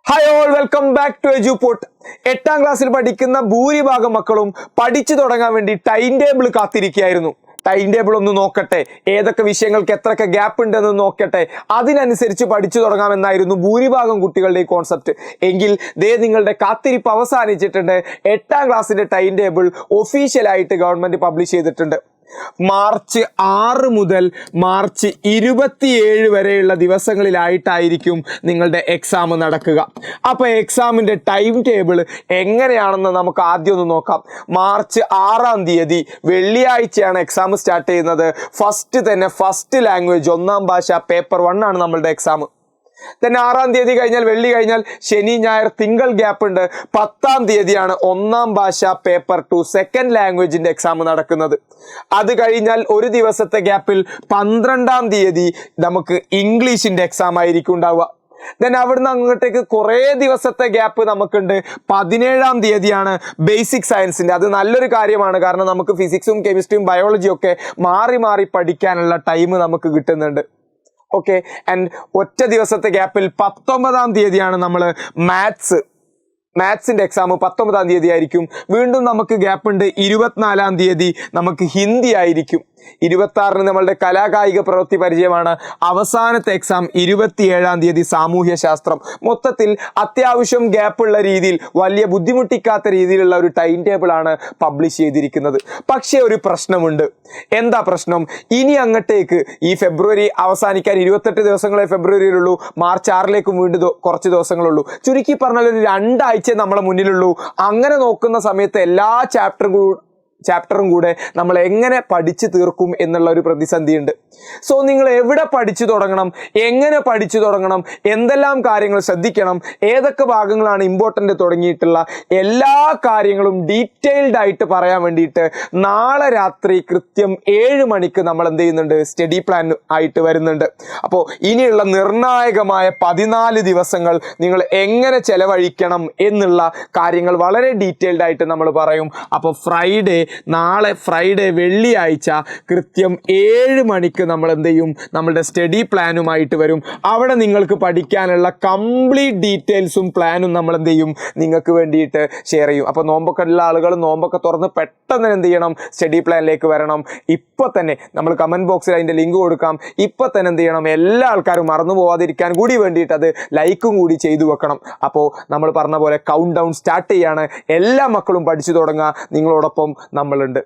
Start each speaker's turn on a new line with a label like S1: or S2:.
S1: Hi all, welcome back to Eduport. 8ാം ക്ലാസ്സിൽ പഠിക്കുന്ന ഭൂരിഭാഗം മക്കളും പഠിച്ചു തുടങ്ങാൻ വേണ്ടി ടൈം ടേബിൾ കാത്തിരിക്കുകയായിരുന്നു. ടൈം ടേബിൾ ഒന്ന് നോക്കട്ടെ, ഏതൊക്കെ വിഷയങ്ങൾക്ക് എത്രയൊക്കെ ഗ്യാപ്പ് ഉണ്ടെന്ന് നോക്കട്ടെ, അതിനനുസരിച്ച് പഠിച്ചു തുടങ്ങാമെന്നായിരുന്നു ഭൂരിഭാഗം കുട്ടികളുടെ കോൺസെപ്റ്റ്. എങ്കിൽ ദേ നിങ്ങളുടെ കാത്തിരിപ്പ് അവസാനിച്ചിട്ടുണ്ട്. 8ാം ക്ലാസ്സിന്റെ ടൈം ടേബിൾ ഒഫീഷ്യലായിട്ട് ഗവൺമെന്റ് പബ്ലിഷ് ചെയ്തിട്ടുണ്ട്. മാർച്ച് 6 മുതൽ മാർച്ച് 27 വരെയുള്ള ദിവസങ്ങളിലായിട്ടായിരിക്കും നിങ്ങളുടെ എക്സാം നടക്കുക. അപ്പോൾ എക്സാമിൻ്റെ ടൈം ടേബിൾ എങ്ങനെയാണെന്ന് നമുക്ക് ആദ്യം ഒന്ന് നോക്കാം. മാർച്ച് 6-ാം തീയതി വെള്ളിയാഴ്ചയാണ് എക്സാം സ്റ്റാർട്ട് ചെയ്യുന്നത്. ഫസ്റ്റ് ലാംഗ്വേജ് 1ാം ഭാഷ പേപ്പർ 1 ആണ് നമ്മളുടെ എക്സാം. തന്നെ 6-ാം തീയതി കഴിഞ്ഞാൽ വെള്ളി കഴിഞ്ഞാൽ ശനി ഞായർ തിങ്കൾ ഗ്യാപ്പ് ഉണ്ട്. 10-ാം തീയതിയാണ് 1ാം ഭാഷ പേപ്പർ 2 സെക്കൻഡ് ലാംഗ്വേജിന്റെ എക്സാം നടക്കുന്നത്. അത് കഴിഞ്ഞാൽ ഒരു ദിവസത്തെ ഗ്യാപ്പിൽ 12-ാം തീയതി നമുക്ക് ഇംഗ്ലീഷിന്റെ എക്സാം ആയിരിക്കും ഉണ്ടാവുക. ദെൻ അവിടുന്ന് അങ്ങോട്ടേക്ക് കുറേ ദിവസത്തെ ഗ്യാപ്പ് നമുക്കുണ്ട്. 17-ാം തീയതിയാണ് ബേസിക് സയൻസിന്റെ. അത് നല്ലൊരു കാര്യമാണ്, കാരണം നമുക്ക് ഫിസിക്സും കെമിസ്ട്രിയും ബയോളജിയും ഒക്കെ മാറി മാറി പഠിക്കാനുള്ള ടൈം നമുക്ക് കിട്ടുന്നുണ്ട്. ഓക്കെ, ആൻഡ് ഒറ്റ ദിവസത്തെ ഗ്യാപ്പിൽ 19-ാം തീയതിയാണ് നമ്മൾ മാത്സിന്റെ എക്സാം 19-ാം തീയതി ആയിരിക്കും. വീണ്ടും നമുക്ക് ഗ്യാപ്പ് ഉണ്ട്. 24-ാം തീയതി നമുക്ക് ഹിന്ദി ആയിരിക്കും. 26-ന് നമ്മളുടെ കലാകായിക പ്രവൃത്തി പരിചയമാണ്. അവസാനത്തെ എക്സാം 27-ാം തീയതി സാമൂഹ്യ ശാസ്ത്രം. മൊത്തത്തിൽ അത്യാവശ്യം ഗ്യാപ്പുള്ള രീതിയിൽ, വലിയ ബുദ്ധിമുട്ടിക്കാത്ത രീതിയിലുള്ള ഒരു ടൈം ടേബിൾ ആണ് പബ്ലിഷ് ചെയ്തിരിക്കുന്നത്. പക്ഷേ ഒരു പ്രശ്നമുണ്ട്. എന്താ പ്രശ്നം? ഇനി അങ്ങോട്ടേക്ക് ഈ ഫെബ്രുവരി അവസാനിക്കാൻ 28 ദിവസങ്ങളെ ഫെബ്രുവരിയിലുള്ളൂ. മാർച്ച് 6-ലേക്കും വീണ്ടും കുറച്ച് ദിവസങ്ങളുള്ളൂ. ചുരുക്കി പറഞ്ഞാൽ ഒരു 2 ആഴ്ച നമ്മളെ മുന്നിലുള്ളൂ. അങ്ങനെ നോക്കുന്ന സമയത്ത് എല്ലാ ചാപ്റ്ററും കൂടെ നമ്മൾ എങ്ങനെ പഠിച്ചു തീർക്കും എന്നുള്ള ഒരു പ്രതിസന്ധിയുണ്ട്. സോ നിങ്ങൾ എവിടെ പഠിച്ചു തുടങ്ങണം, എങ്ങനെ പഠിച്ചു തുടങ്ങണം, എന്തെല്ലാം കാര്യങ്ങൾ ശ്രദ്ധിക്കണം, ഏതൊക്കെ ഭാഗങ്ങളാണ് ഇമ്പോർട്ടൻ്റ് തുടങ്ങിയിട്ടുള്ള എല്ലാ കാര്യങ്ങളും ഡീറ്റെയിൽഡ് ആയിട്ട് പറയാൻ വേണ്ടിയിട്ട് നാളെ രാത്രി കൃത്യം 7 മണിക്ക് നമ്മൾ എന്ത് ചെയ്യുന്നുണ്ട്, സ്റ്റഡി പ്ലാൻ ആയിട്ട് വരുന്നുണ്ട്. അപ്പോൾ ഇനിയുള്ള നിർണായകമായ 14 ദിവസങ്ങൾ നിങ്ങൾ എങ്ങനെ ചെലവഴിക്കണം എന്നുള്ള കാര്യങ്ങൾ വളരെ ഡീറ്റെയിൽഡ് ആയിട്ട് നമ്മൾ പറയും. അപ്പോൾ നാളെ ഫ്രൈഡേ വെള്ളിയാഴ്ച കൃത്യം 7 മണിക്ക് നമ്മൾ എന്ത് ചെയ്യും, നമ്മളുടെ സ്റ്റഡി പ്ലാനുമായിട്ട് വരും. അവിടെ നിങ്ങൾക്ക് പഠിക്കാനുള്ള കംപ്ലീറ്റ് ഡീറ്റെയിൽസും പ്ലാനും നമ്മൾ എന്ത് ചെയ്യും, നിങ്ങൾക്ക് വേണ്ടിയിട്ട് ഷെയർ ചെയ്യും. അപ്പോൾ നോമ്പൊക്കെ ഉള്ള ആളുകൾ നോമ്പൊക്കെ തുറന്ന് പെട്ടെന്ന് എന്ത് ചെയ്യണം, സ്റ്റഡി പ്ലാനിലേക്ക് വരണം. ഇപ്പോൾ തന്നെ നമ്മൾ കമൻറ്റ് ബോക്സിൽ അതിൻ്റെ ലിങ്ക് കൊടുക്കാം. ഇപ്പോൾ തന്നെ എന്ത് ചെയ്യണം, എല്ലാ ആൾക്കാരും മറന്നു പോവാതിരിക്കാൻ കൂടി വേണ്ടിയിട്ട് അത് ലൈക്കും കൂടി ചെയ്തു വെക്കണം. അപ്പോൾ നമ്മൾ പറഞ്ഞ പോലെ കൗണ്ട് ഡൗൺ സ്റ്റാർട്ട് ചെയ്യാണ്. എല്ലാ മക്കളും പഠിച്ചു തുടങ്ങുക. നിങ്ങളോടൊപ്പം നമ്മളുണ്ട്.